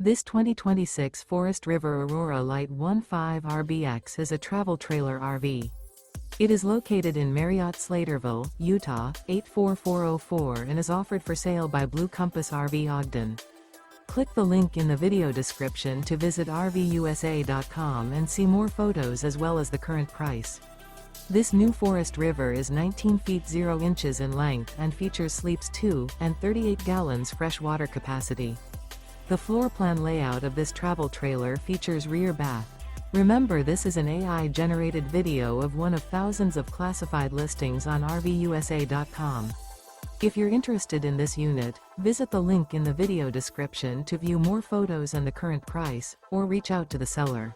This 2026 Forest River Aurora Light 15 RBX is a travel trailer RV. It is located in Marriott-Slaterville, Utah, 84404 and is offered for sale by Blue Compass RV Ogden. Click the link in the video description to visit RVUSA.com and see more photos as well as the current price. This new Forest River is 19 feet 0 inches in length and features sleeps 2 and 38 gallons fresh water capacity. The floor plan layout of this travel trailer features rear bath. Remember, this is an AI-generated video of one of thousands of classified listings on RVUSA.com. If you're interested in this unit, visit the link in the video description to view more photos and the current price, or reach out to the seller.